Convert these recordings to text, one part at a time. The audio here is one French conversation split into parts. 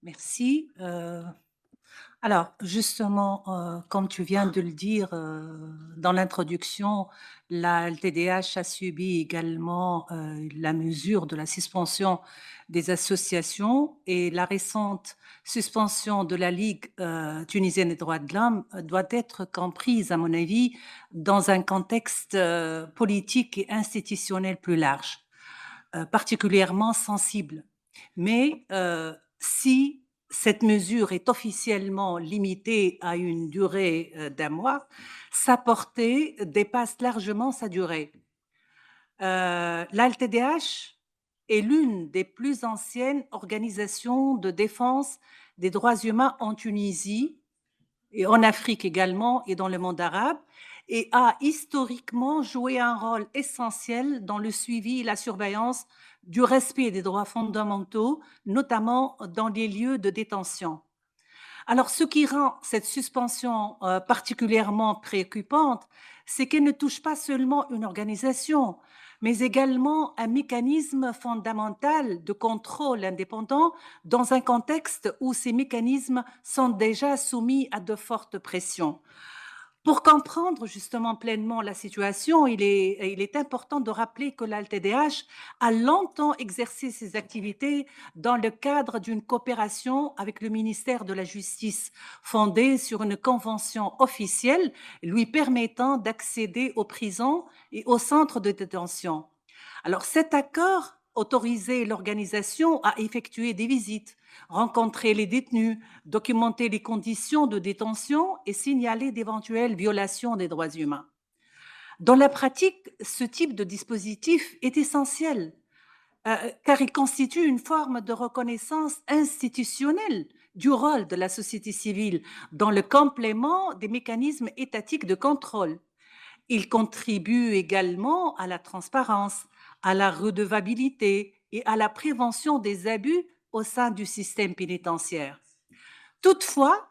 Merci. Alors, justement, comme tu viens de le dire dans l'introduction, la LTDH a subi également la mesure de la suspension des associations et la récente suspension de la Ligue tunisienne des droits de l'homme doit être comprise, à mon avis, dans un contexte politique et institutionnel plus large, particulièrement sensible. Mais si cette mesure est officiellement limitée à une durée d'un mois, sa portée dépasse largement sa durée. L'ALTDH est l'une des plus anciennes organisations de défense des droits humains en Tunisie et en Afrique également et dans le monde arabe, et a historiquement joué un rôle essentiel dans le suivi et la surveillance du respect des droits fondamentaux, notamment dans les lieux de détention. Alors, ce qui rend cette suspension particulièrement préoccupante, c'est qu'elle ne touche pas seulement une organisation, mais également un mécanisme fondamental de contrôle indépendant dans un contexte où ces mécanismes sont déjà soumis à de fortes pressions. Pour comprendre justement pleinement la situation, il est important de rappeler que l'ALTDH a longtemps exercé ses activités dans le cadre d'une coopération avec le ministère de la Justice, fondée sur une convention officielle lui permettant d'accéder aux prisons et aux centres de détention. Alors cet accord autorisait l'organisation à effectuer des visites, rencontrer les détenus, documenter les conditions de détention et signaler d'éventuelles violations des droits humains. Dans la pratique, ce type de dispositif est essentiel car il constitue une forme de reconnaissance institutionnelle du rôle de la société civile dans le complément des mécanismes étatiques de contrôle. Il contribue également à la transparence, à la redevabilité et à la prévention des abus au sein du système pénitentiaire. Toutefois,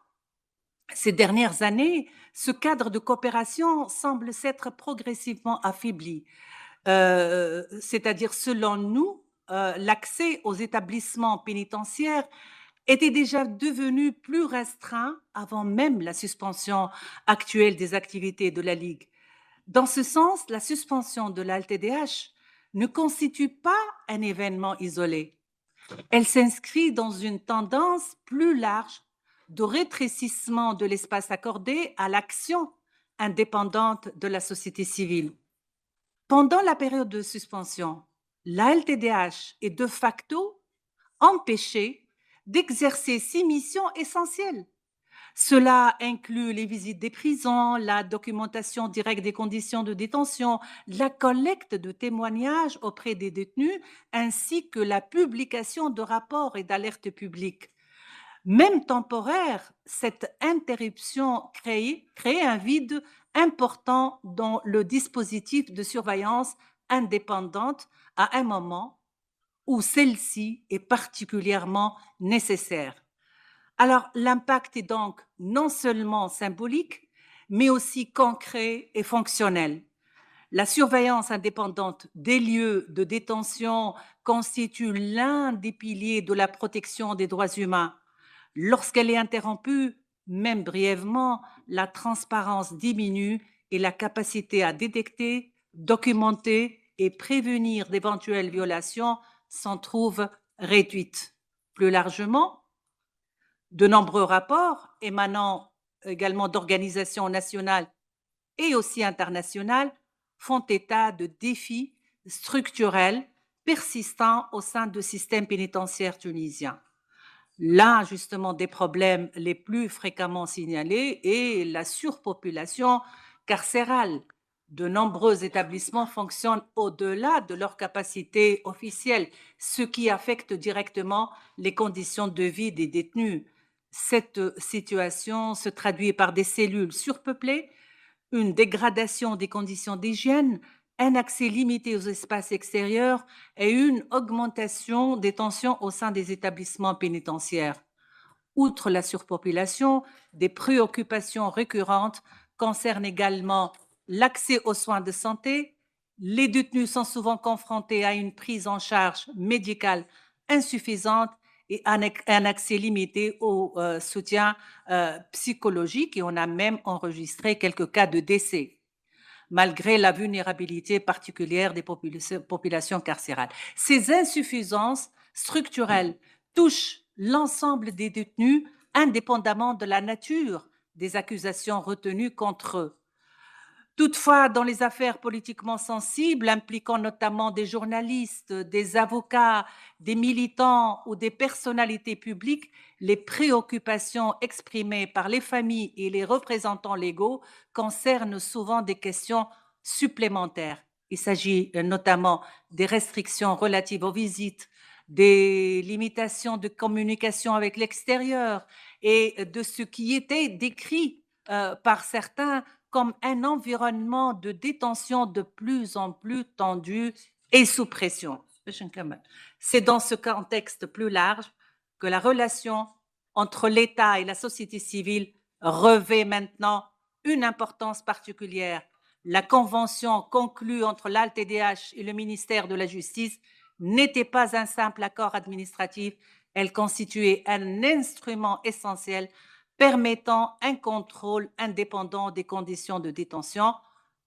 ces dernières années, ce cadre de coopération semble s'être progressivement affaibli. C'est-à-dire, selon nous, l'accès aux établissements pénitentiaires était déjà devenu plus restreint avant même la suspension actuelle des activités de la Ligue. Dans ce sens, la suspension de l'ALTDH ne constitue pas un événement isolé. Elle s'inscrit dans une tendance plus large de rétrécissement de l'espace accordé à l'action indépendante de la société civile. Pendant la période de suspension, l'ALTDH est de facto empêchée d'exercer ses missions essentielles. Cela inclut les visites des prisons, la documentation directe des conditions de détention, la collecte de témoignages auprès des détenus, ainsi que la publication de rapports et d'alertes publiques. Même temporaire, cette interruption crée un vide important dans le dispositif de surveillance indépendante à un moment où celle-ci est particulièrement nécessaire. Alors, l'impact est donc non seulement symbolique, mais aussi concret et fonctionnel. La surveillance indépendante des lieux de détention constitue l'un des piliers de la protection des droits humains. Lorsqu'elle est interrompue, même brièvement, la transparence diminue et la capacité à détecter, documenter et prévenir d'éventuelles violations s'en trouve réduite. Plus largement, de nombreux rapports émanant également d'organisations nationales et aussi internationales font état de défis structurels persistants au sein du système pénitentiaire tunisien. L'un justement des problèmes les plus fréquemment signalés est la surpopulation carcérale. De nombreux établissements fonctionnent au-delà de leur capacité officielle, ce qui affecte directement les conditions de vie des détenus. Cette situation se traduit par des cellules surpeuplées, une dégradation des conditions d'hygiène, un accès limité aux espaces extérieurs et une augmentation des tensions au sein des établissements pénitentiaires. Outre la surpopulation, des préoccupations récurrentes concernent également l'accès aux soins de santé. Les détenus sont souvent confrontés à une prise en charge médicale insuffisante et un accès limité au soutien psychologique, et on a même enregistré quelques cas de décès, malgré la vulnérabilité particulière des populations carcérales. Ces insuffisances structurelles touchent l'ensemble des détenus, indépendamment de la nature des accusations retenues contre eux. Toutefois, dans les affaires politiquement sensibles, impliquant notamment des journalistes, des avocats, des militants ou des personnalités publiques, les préoccupations exprimées par les familles et les représentants légaux concernent souvent des questions supplémentaires. Il s'agit notamment des restrictions relatives aux visites, des limitations de communication avec l'extérieur et de ce qui était décrit par certains comme un environnement de détention de plus en plus tendu et sous pression. C'est dans ce contexte plus large que la relation entre l'État et la société civile revêt maintenant une importance particulière. La convention conclue entre l'ALTDH et le ministère de la Justice n'était pas un simple accord administratif, elle constituait un instrument essentiel permettant un contrôle indépendant des conditions de détention.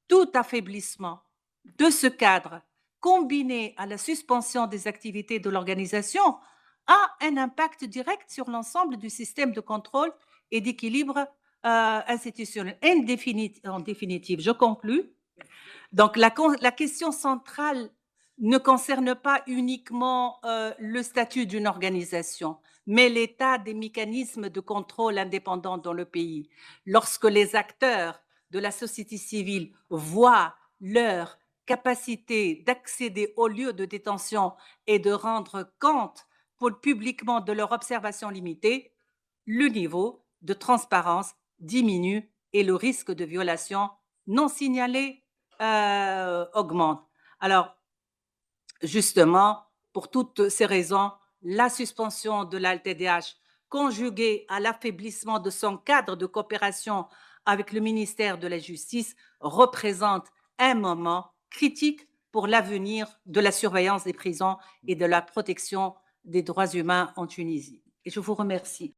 Tout affaiblissement de ce cadre, combiné à la suspension des activités de l'organisation, a un impact direct sur l'ensemble du système de contrôle et d'équilibre institutionnel. En définitive, je conclus. Donc, la question centrale ne concerne pas uniquement le statut d'une organisation, mais l'état des mécanismes de contrôle indépendants dans le pays. Lorsque les acteurs de la société civile voient leur capacité d'accéder aux lieux de détention et de rendre compte publiquement de leur observation limitée, le niveau de transparence diminue et le risque de violation non signalée augmente. Alors, justement, pour toutes ces raisons, la suspension de l'ALTDH, conjuguée à l'affaiblissement de son cadre de coopération avec le ministère de la Justice, représente un moment critique pour l'avenir de la surveillance des prisons et de la protection des droits humains en Tunisie. Et je vous remercie.